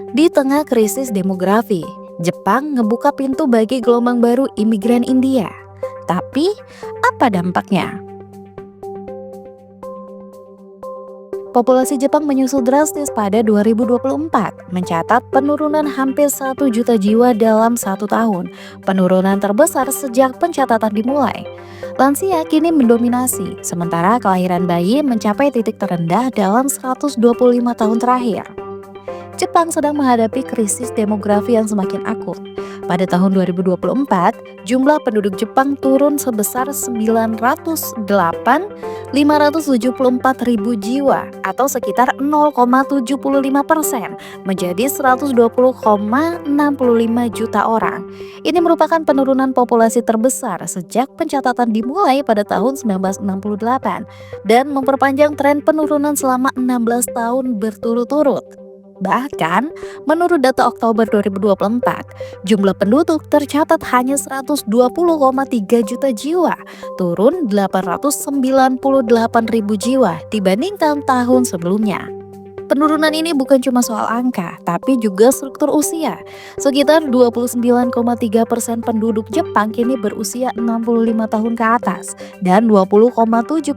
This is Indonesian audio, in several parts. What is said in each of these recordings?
Di tengah krisis demografi, Jepang ngebuka pintu bagi gelombang baru imigran India. Tapi, apa dampaknya? Populasi Jepang menyusut drastis pada 2024, mencatat penurunan hampir 1 juta jiwa dalam 1 tahun, penurunan terbesar sejak pencatatan dimulai. Lansia kini mendominasi, sementara kelahiran bayi mencapai titik terendah dalam 125 tahun terakhir. Jepang sedang menghadapi krisis demografi yang semakin akut. Pada tahun 2024, jumlah penduduk Jepang turun sebesar 908.574 ribu jiwa atau sekitar 0,75% menjadi 120,65 juta orang. Ini merupakan penurunan populasi terbesar sejak pencatatan dimulai pada tahun 1968 dan memperpanjang tren penurunan selama 16 tahun berturut-turut. Bahkan, menurut data Oktober 2024, jumlah penduduk tercatat hanya 120,3 juta jiwa, turun 898 ribu jiwa dibandingkan tahun sebelumnya. Penurunan ini bukan cuma soal angka, tapi juga struktur usia. Sekitar 29,3% penduduk Jepang kini berusia 65 tahun ke atas, dan 20,77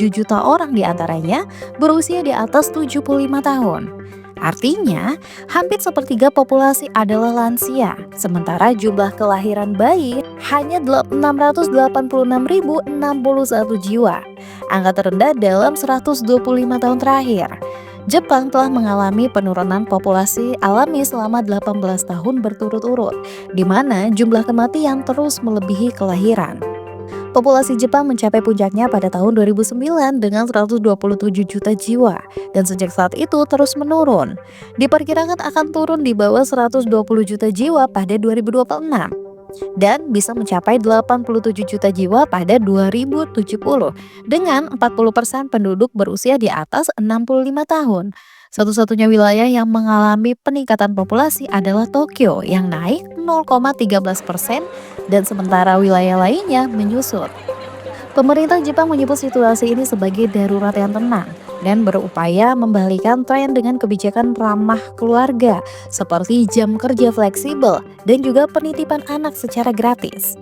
juta orang diantaranya berusia di atas 75 tahun. Artinya, hampir sepertiga populasi adalah lansia, sementara jumlah kelahiran bayi hanya 686.061 jiwa, angka terendah dalam 125 tahun terakhir. Jepang telah mengalami penurunan populasi alami selama 18 tahun berturut-turut, di mana jumlah kematian terus melebihi kelahiran. Populasi Jepang mencapai puncaknya pada tahun 2009 dengan 127 juta jiwa, dan sejak saat itu terus menurun. Diperkirakan akan turun di bawah 120 juta jiwa pada 2026 dan bisa mencapai 87 juta jiwa pada 2070 dengan 40% penduduk berusia di atas 65 tahun. Satu-satunya wilayah yang mengalami peningkatan populasi adalah Tokyo yang naik 0,13% dan sementara wilayah lainnya menyusut. Pemerintah Jepang menyebut situasi ini sebagai darurat yang tenang dan berupaya membalikan tren dengan kebijakan ramah keluarga seperti jam kerja fleksibel dan juga penitipan anak secara gratis.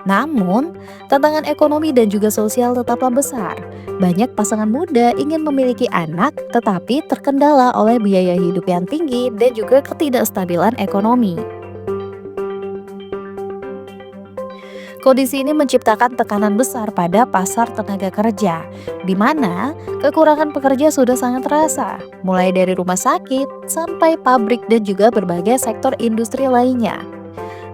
Namun, tantangan ekonomi dan juga sosial tetaplah besar. Banyak pasangan muda ingin memiliki anak tetapi terkendala oleh biaya hidup yang tinggi dan juga ketidakstabilan ekonomi. Kondisi ini menciptakan tekanan besar pada pasar tenaga kerja, di mana kekurangan pekerja sudah sangat terasa, mulai dari rumah sakit sampai pabrik dan juga berbagai sektor industri lainnya.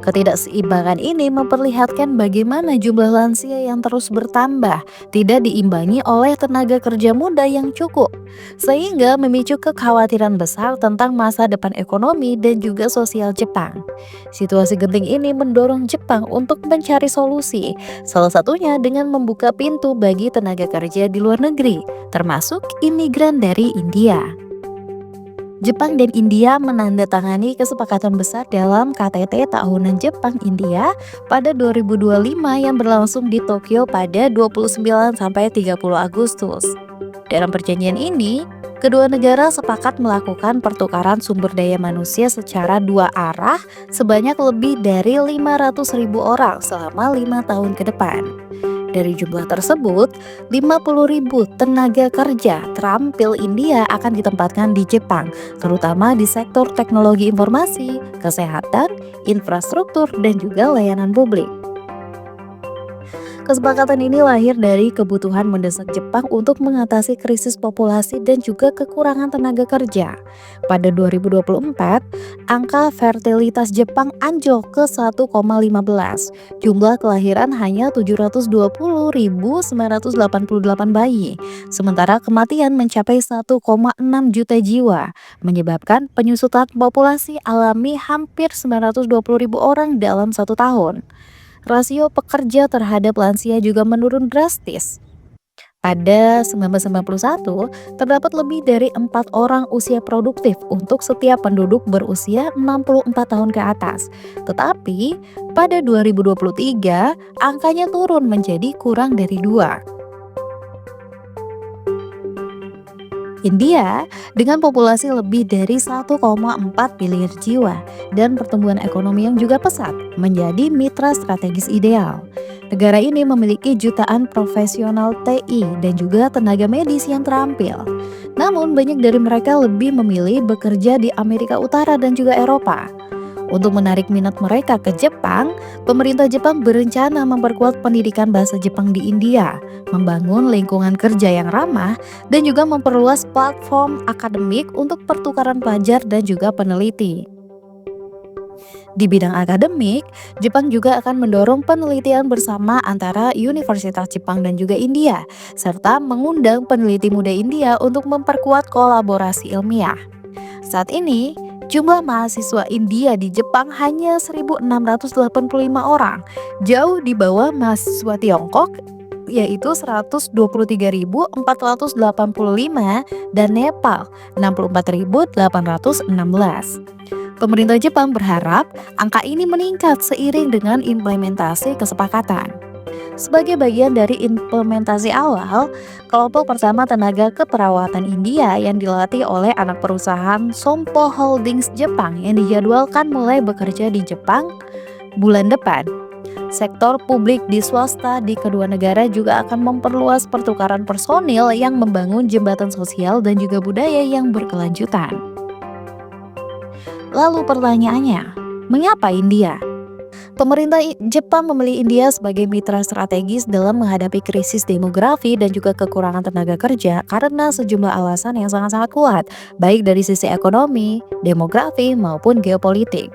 Ketidakseimbangan ini memperlihatkan bagaimana jumlah lansia yang terus bertambah tidak diimbangi oleh tenaga kerja muda yang cukup, sehingga memicu kekhawatiran besar tentang masa depan ekonomi dan juga sosial Jepang. Situasi genting ini mendorong Jepang untuk mencari solusi, salah satunya dengan membuka pintu bagi tenaga kerja di luar negeri, termasuk imigran dari India. Jepang dan India menandatangani kesepakatan besar dalam KTT tahunan Jepang-India pada 2025 yang berlangsung di Tokyo pada 29 sampai 30 Agustus. Dalam perjanjian ini, kedua negara sepakat melakukan pertukaran sumber daya manusia secara dua arah sebanyak lebih dari 500.000 orang selama 5 tahun ke depan. Dari jumlah tersebut, 50.000 tenaga kerja terampil India akan ditempatkan di Jepang, terutama di sektor teknologi informasi, kesehatan, infrastruktur, dan juga layanan publik. Kesepakatan ini lahir dari kebutuhan mendesak Jepang untuk mengatasi krisis populasi dan juga kekurangan tenaga kerja. Pada 2024, angka fertilitas Jepang anjlok ke 1,15. Jumlah kelahiran hanya 720.988 bayi, sementara kematian mencapai 1,6 juta jiwa, menyebabkan penyusutan populasi alami hampir 920.000 orang dalam 1 tahun. Rasio pekerja terhadap lansia juga menurun drastis. Pada 1991, terdapat lebih dari 4 orang usia produktif untuk setiap penduduk berusia 64 tahun ke atas. Tetapi, pada 2023, angkanya turun menjadi kurang dari 2. India dengan populasi lebih dari 1,4 miliar jiwa dan pertumbuhan ekonomi yang juga pesat menjadi mitra strategis ideal. Negara ini memiliki jutaan profesional TI dan juga tenaga medis yang terampil. Namun banyak dari mereka lebih memilih bekerja di Amerika Utara dan juga Eropa. Untuk menarik minat mereka ke Jepang, pemerintah Jepang berencana memperkuat pendidikan bahasa Jepang di India, membangun lingkungan kerja yang ramah, dan juga memperluas platform akademik untuk pertukaran pelajar dan juga peneliti. Di bidang akademik, Jepang juga akan mendorong penelitian bersama antara Universitas Jepang dan juga India, serta mengundang peneliti muda India untuk memperkuat kolaborasi ilmiah. Saat ini, jumlah mahasiswa India di Jepang hanya 1.685 orang, jauh di bawah mahasiswa Tiongkok yaitu 123.485 dan Nepal 64.816. Pemerintah Jepang berharap angka ini meningkat seiring dengan implementasi kesepakatan. Sebagai bagian dari implementasi awal, kelompok pertama tenaga keperawatan India yang dilatih oleh anak perusahaan Sompo Holdings Jepang yang dijadwalkan mulai bekerja di Jepang bulan depan. Sektor publik di swasta di kedua negara juga akan memperluas pertukaran personil yang membangun jembatan sosial dan juga budaya yang berkelanjutan. Lalu pertanyaannya, mengapa India? Pemerintah Jepang memilih India sebagai mitra strategis dalam menghadapi krisis demografi dan juga kekurangan tenaga kerja karena sejumlah alasan yang sangat-sangat kuat, baik dari sisi ekonomi, demografi, maupun geopolitik.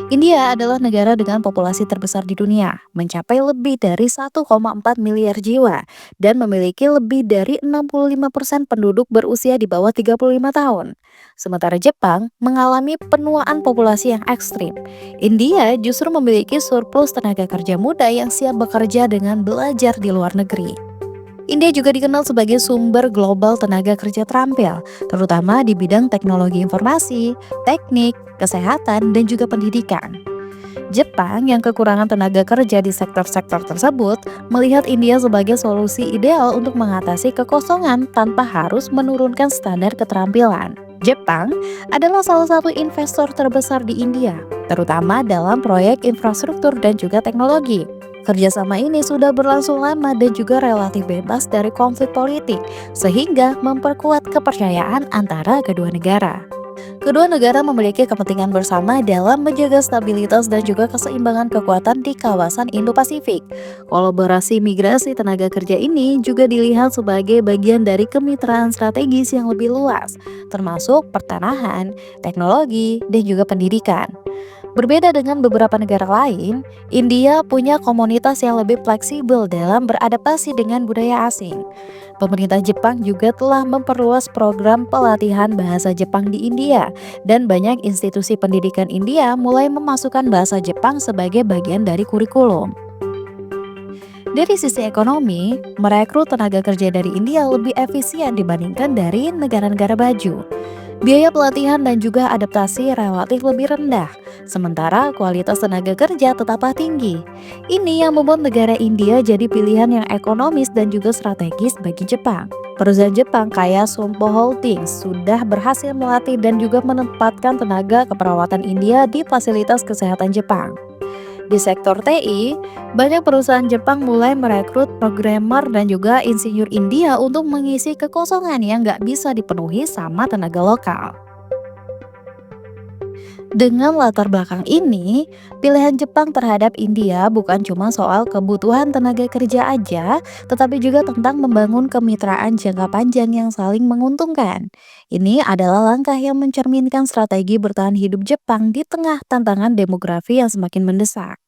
India adalah negara dengan populasi terbesar di dunia, mencapai lebih dari 1,4 miliar jiwa dan memiliki lebih dari 65% penduduk berusia di bawah 35 tahun. Sementara Jepang mengalami penuaan populasi yang ekstrim. India justru memiliki surplus tenaga kerja muda yang siap bekerja dengan belajar di luar negeri. India juga dikenal sebagai sumber global tenaga kerja terampil, terutama di bidang teknologi informasi, teknik, kesehatan, dan juga pendidikan. Jepang yang kekurangan tenaga kerja di sektor-sektor tersebut melihat India sebagai solusi ideal untuk mengatasi kekosongan tanpa harus menurunkan standar keterampilan. Jepang adalah salah satu investor terbesar di India, terutama dalam proyek infrastruktur dan juga teknologi. Kerjasama ini sudah berlangsung lama dan juga relatif bebas dari konflik politik, sehingga memperkuat kepercayaan antara kedua negara. Kedua negara memiliki kepentingan bersama dalam menjaga stabilitas dan juga keseimbangan kekuatan di kawasan Indo-Pasifik. Kolaborasi migrasi tenaga kerja ini juga dilihat sebagai bagian dari kemitraan strategis yang lebih luas, termasuk pertanahan, teknologi, dan juga pendidikan. Berbeda dengan beberapa negara lain, India punya komunitas yang lebih fleksibel dalam beradaptasi dengan budaya asing. Pemerintah Jepang juga telah memperluas program pelatihan bahasa Jepang di India, dan banyak institusi pendidikan India mulai memasukkan bahasa Jepang sebagai bagian dari kurikulum. Dari sisi ekonomi, merekrut tenaga kerja dari India lebih efisien dibandingkan dari negara-negara maju. Biaya pelatihan dan juga adaptasi relatif lebih rendah, sementara kualitas tenaga kerja tetaplah tinggi. Ini yang membuat negara India jadi pilihan yang ekonomis dan juga strategis bagi Jepang. Perusahaan Jepang kayak Sompo Holdings sudah berhasil melatih dan juga menempatkan tenaga keperawatan India di fasilitas kesehatan Jepang. Di sektor TI, banyak perusahaan Jepang mulai merekrut programmer dan juga insinyur India untuk mengisi kekosongan yang nggak bisa dipenuhi sama tenaga lokal. Dengan latar belakang ini, pilihan Jepang terhadap India bukan cuma soal kebutuhan tenaga kerja aja, tetapi juga tentang membangun kemitraan jangka panjang yang saling menguntungkan. Ini adalah langkah yang mencerminkan strategi bertahan hidup Jepang di tengah tantangan demografi yang semakin mendesak.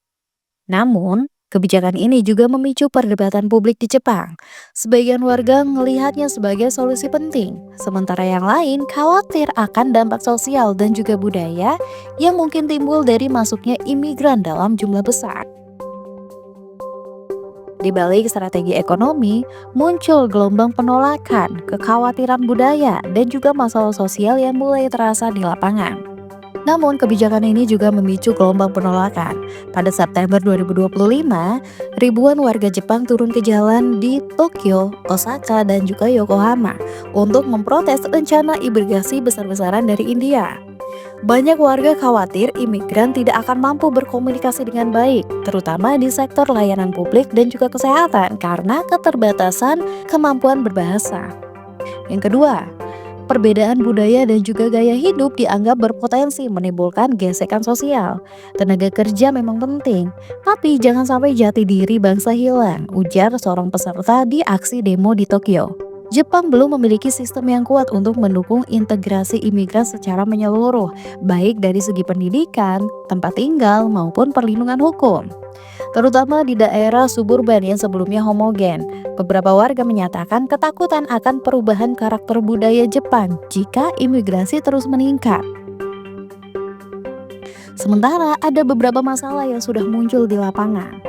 Namun, kebijakan ini juga memicu perdebatan publik di Jepang. Sebagian warga melihatnya sebagai solusi penting, sementara yang lain khawatir akan dampak sosial dan juga budaya yang mungkin timbul dari masuknya imigran dalam jumlah besar. Di balik strategi ekonomi, muncul gelombang penolakan, kekhawatiran budaya, dan juga masalah sosial yang mulai terasa di lapangan. Namun, kebijakan ini juga memicu gelombang penolakan. Pada September 2025, ribuan warga Jepang turun ke jalan di Tokyo, Osaka, dan juga Yokohama untuk memprotes rencana imigrasi besar-besaran dari India. Banyak warga khawatir imigran tidak akan mampu berkomunikasi dengan baik, terutama di sektor layanan publik dan juga kesehatan karena keterbatasan kemampuan berbahasa. Yang kedua, perbedaan budaya dan juga gaya hidup dianggap berpotensi menimbulkan gesekan sosial. Tenaga kerja memang penting, tapi jangan sampai jati diri bangsa hilang, ujar seorang peserta di aksi demo di Tokyo. Jepang belum memiliki sistem yang kuat untuk mendukung integrasi imigran secara menyeluruh, baik dari segi pendidikan, tempat tinggal, maupun perlindungan hukum. Terutama di daerah suburban yang sebelumnya homogen. Beberapa warga menyatakan ketakutan akan perubahan karakter budaya Jepang jika imigrasi terus meningkat. Sementara ada beberapa masalah yang sudah muncul di lapangan.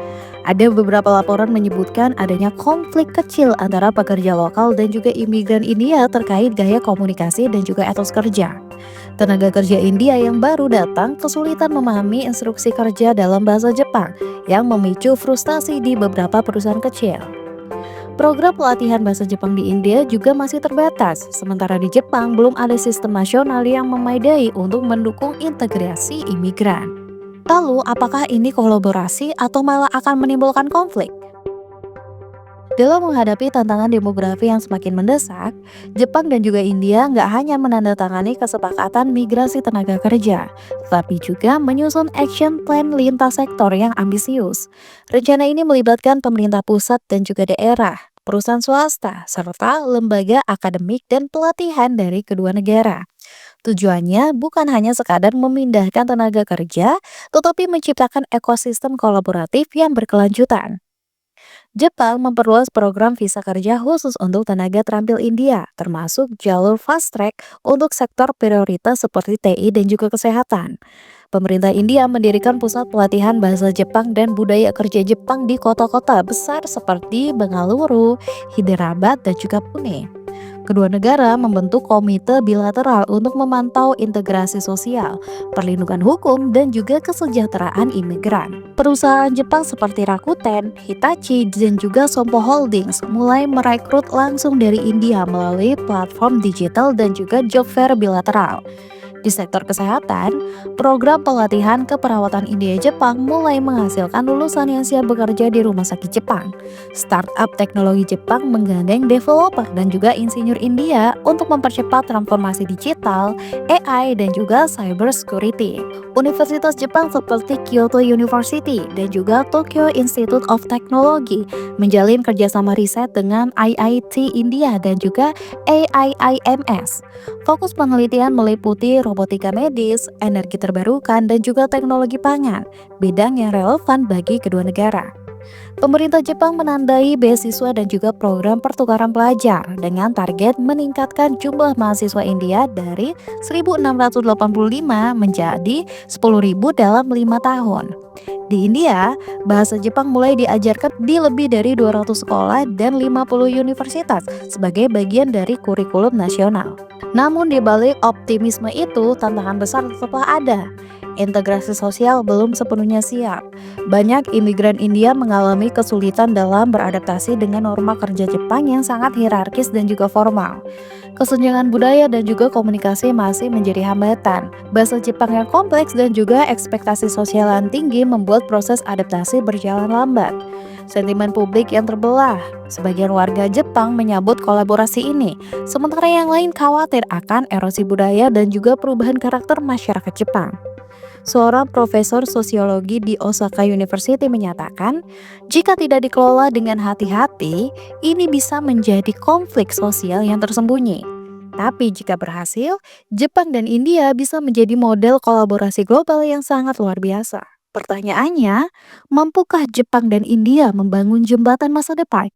Ada beberapa laporan menyebutkan adanya konflik kecil antara pekerja lokal dan juga imigran India terkait gaya komunikasi dan juga etos kerja. Tenaga kerja India yang baru datang kesulitan memahami instruksi kerja dalam bahasa Jepang yang memicu frustasi di beberapa perusahaan kecil. Program pelatihan bahasa Jepang di India juga masih terbatas, sementara di Jepang belum ada sistem nasional yang memadai untuk mendukung integrasi imigran. Lalu, apakah ini kolaborasi atau malah akan menimbulkan konflik? Dalam menghadapi tantangan demografi yang semakin mendesak, Jepang dan juga India nggak hanya menandatangani kesepakatan migrasi tenaga kerja, tetapi juga menyusun action plan lintas sektor yang ambisius. Rencana ini melibatkan pemerintah pusat dan juga daerah, perusahaan swasta, serta lembaga akademik dan pelatihan dari kedua negara. Tujuannya bukan hanya sekadar memindahkan tenaga kerja, tetapi menciptakan ekosistem kolaboratif yang berkelanjutan. Jepang memperluas program visa kerja khusus untuk tenaga terampil India, termasuk jalur fast track untuk sektor prioritas seperti TI dan juga kesehatan. Pemerintah India mendirikan pusat pelatihan bahasa Jepang dan budaya kerja Jepang di kota-kota besar seperti Bengaluru, Hyderabad, dan juga Pune. Kedua negara membentuk komite bilateral untuk memantau integrasi sosial, perlindungan hukum, dan juga kesejahteraan imigran. Perusahaan Jepang seperti Rakuten, Hitachi, dan juga Sompo Holdings mulai merekrut langsung dari India melalui platform digital dan juga job fair bilateral. Di sektor kesehatan, program pelatihan keperawatan India Jepang mulai menghasilkan lulusan yang siap bekerja di rumah sakit Jepang. Startup teknologi Jepang menggandeng developer dan juga insinyur India untuk mempercepat transformasi digital, AI, dan juga cyber security. Universitas Jepang seperti Kyoto University dan juga Tokyo Institute of Technology menjalin kerjasama riset dengan IIT India dan juga AIIMS. Fokus penelitian meliputi robotika medis, energi terbarukan, dan juga teknologi pangan, bidang yang relevan bagi kedua negara. Pemerintah Jepang menandai beasiswa dan juga program pertukaran pelajar dengan target meningkatkan jumlah mahasiswa India dari 1.685 menjadi 10.000 dalam 5 tahun. Di India, bahasa Jepang mulai diajarkan di lebih dari 200 sekolah dan 50 universitas sebagai bagian dari kurikulum nasional. Namun di balik optimisme itu, tantangan besar tetaplah ada. Integrasi sosial belum sepenuhnya siap. Banyak imigran India mengalami kesulitan dalam beradaptasi dengan norma kerja Jepang yang sangat hierarkis dan juga formal. Kesenjangan budaya dan juga komunikasi masih menjadi hambatan. Bahasa Jepang yang kompleks dan juga ekspektasi sosial yang tinggi membuat proses adaptasi berjalan lambat. Sentimen publik yang terbelah. Sebagian warga Jepang menyambut kolaborasi ini, sementara yang lain khawatir akan erosi budaya dan juga perubahan karakter masyarakat Jepang. Seorang profesor sosiologi di Osaka University menyatakan, jika tidak dikelola dengan hati-hati, ini bisa menjadi konflik sosial yang tersembunyi. Tapi jika berhasil, Jepang dan India bisa menjadi model kolaborasi global yang sangat luar biasa. Pertanyaannya, mampukah Jepang dan India membangun jembatan masa depan?